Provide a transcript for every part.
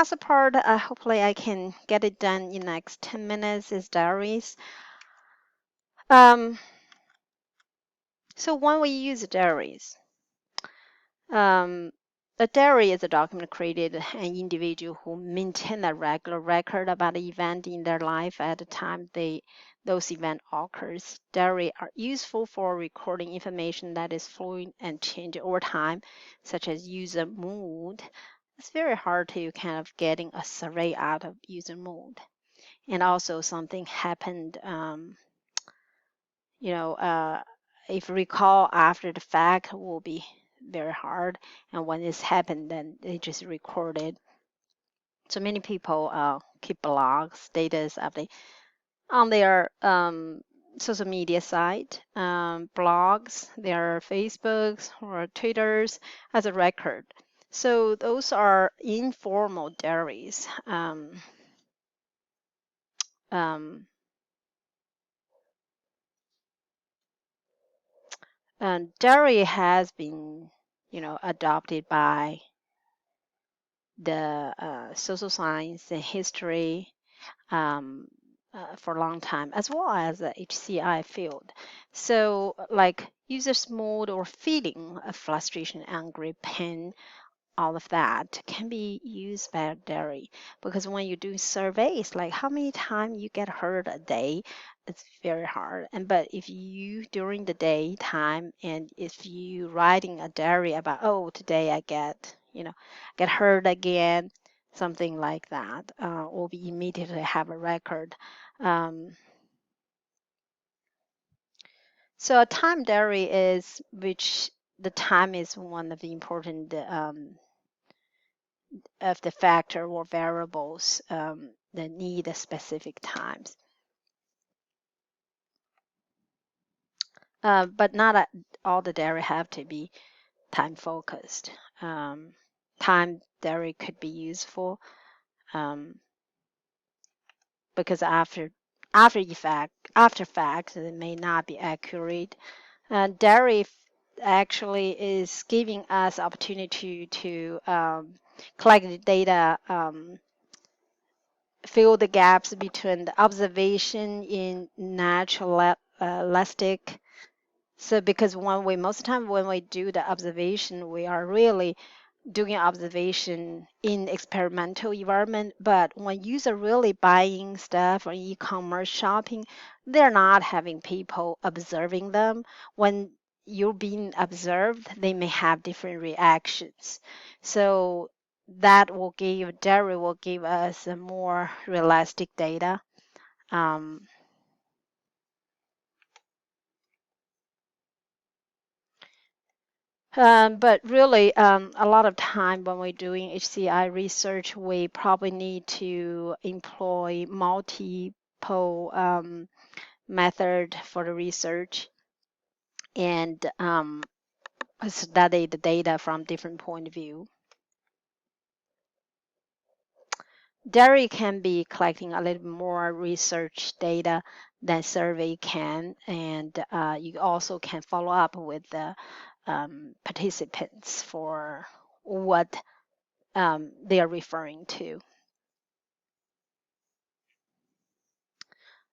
last part, hopefully I can get it done in the next 10 minutes, is diaries. So when we use diaries, a diary is a document created an individual who maintain a regular record about an event in their life at the time those event occurs. Diary are useful for recording information that is fluid and change over time, such as user mood. It's very hard to kind of getting a survey out of user mood. And also something happened, you know, if recall after the fact will be very hard. And when this happened, then they just recorded. So many people keep blogs, status update on their social media site, blogs, their Facebooks or Twitters as a record. So those are informal diaries. And diary has been, adopted by the social science and history um, for a long time, as well as the HCI field. So, like user's mood or feeling of frustration, angry, pain, all of that can be used by a diary, because when you do surveys, like how many times you get hurt a day, it's very hard. And but if you during the daytime, and if you writing a diary about, oh, today I get hurt again, something like that, will be immediately have a record. um, so a time diary is which the time is one of the important of the factor or variables that need a specific times. But not all the dairy have to be time focused. Time dairy could be useful um, because after fact it may not be accurate. Dairy actually is giving us opportunity to collect the data, fill the gaps between the observation in naturalistic. So because most of the time when we do the observation, we are really doing observation in experimental environment. But when user really buying stuff or e-commerce shopping, they're not having people observing them. When you're being observed, they may have different reactions. So that dairy will give us a more realistic data. Um, but really, a lot of time when we're doing HCI research, we probably need to employ multiple method for the research and study the data from different point of view. Dairy can be collecting a little more research data than survey can, and you also can follow up with the participants for what they are referring to.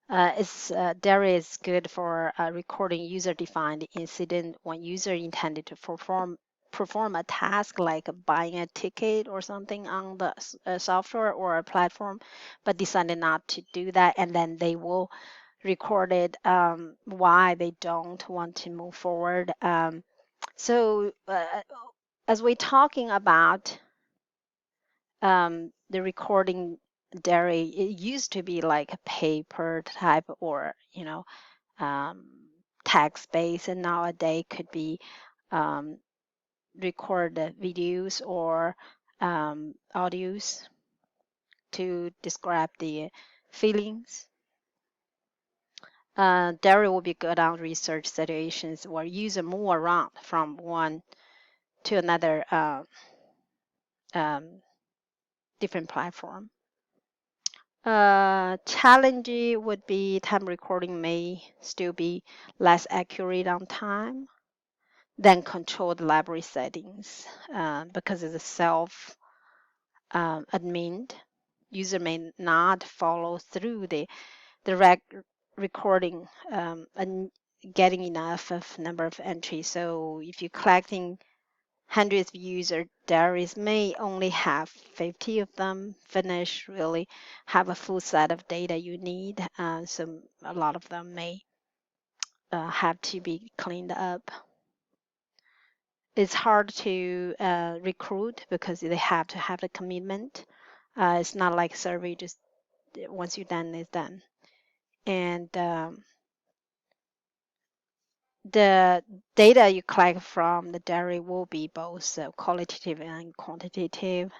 Dairy is good for recording user-defined incident when user intended to perform a task like buying a ticket or something on the software or a platform, but decided not to do that, and then they will record it why they don't want to move forward. So as we're talking about the recording dairy, it used to be like a paper type or um, text based, and nowadays could be um, record videos or audios to describe the feelings. Dairy will be good on research situations where user move around from one to another um, different platform. Challenging would be time recording may still be less accurate on time than controlled library settings because it's a self admin. User may not follow through the recording and getting enough of number of entries. So if you're collecting hundreds of user diaries, may only have 50 of them finish, really have a full set of data you need. So a lot of them may have to be cleaned up. It's hard to recruit because they have to have the commitment. It's not like survey, just once you're done, it's done. And the data you collect from the diary will be both qualitative and quantitative.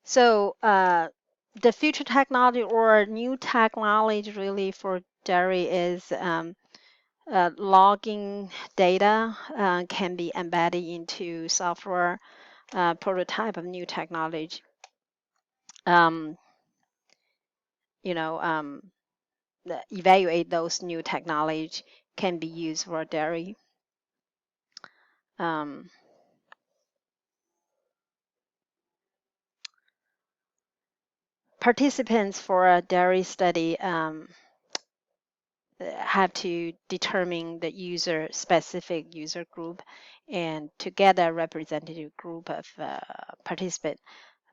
So the future technology or new technology really for dairy is logging data can be embedded into software prototype of new technology. Um, you know, evaluate those new technology can be used for dairy. Participants for a dairy study have to determine the specific user group and to get a representative group of participants.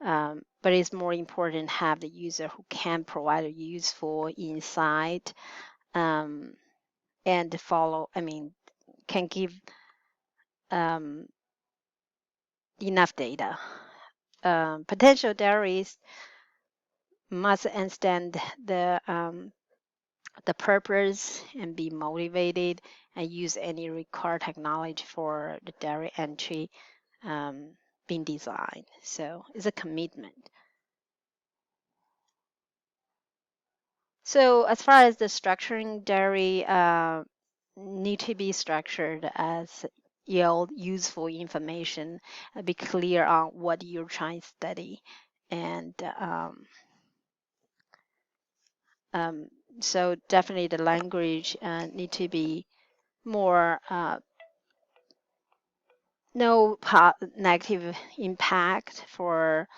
But it's more important to have the user who can provide a useful insight and can give enough data. Potential dairies must understand the purpose and be motivated and use any required technology for the dairy entry being designed. So it's a commitment. So as far as the structuring dairy need to be structured as yield useful information, be clear on what you're trying to study, and so definitely the language need to be more no negative impact for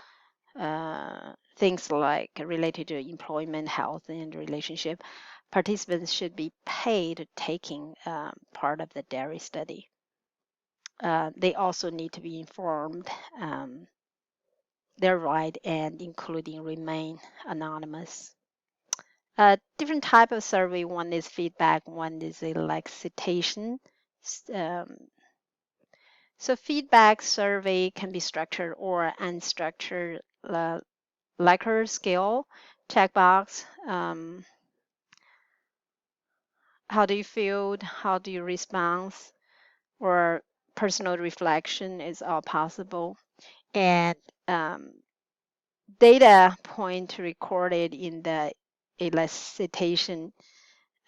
things like related to employment, health, and relationship. Participants should be paid taking part of the dairy study. They also need to be informed their right and including remain anonymous. Different type of survey. One is feedback. One is a like citation. Um, so feedback survey can be structured or unstructured, Likert scale, checkbox. How do you feel? How do you respond? Or personal reflection is all possible. And data point recorded in the elicitation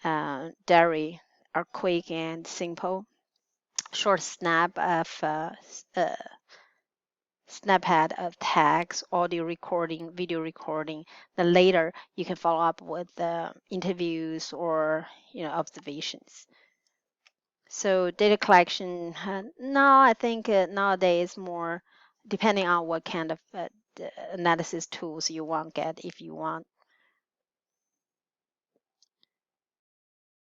diary are quick and simple. Short snapshot of text, audio recording, video recording. Then later you can follow up with interviews or observations. So data collection, no, I think nowadays more depending on what kind of analysis tools you want get. If you want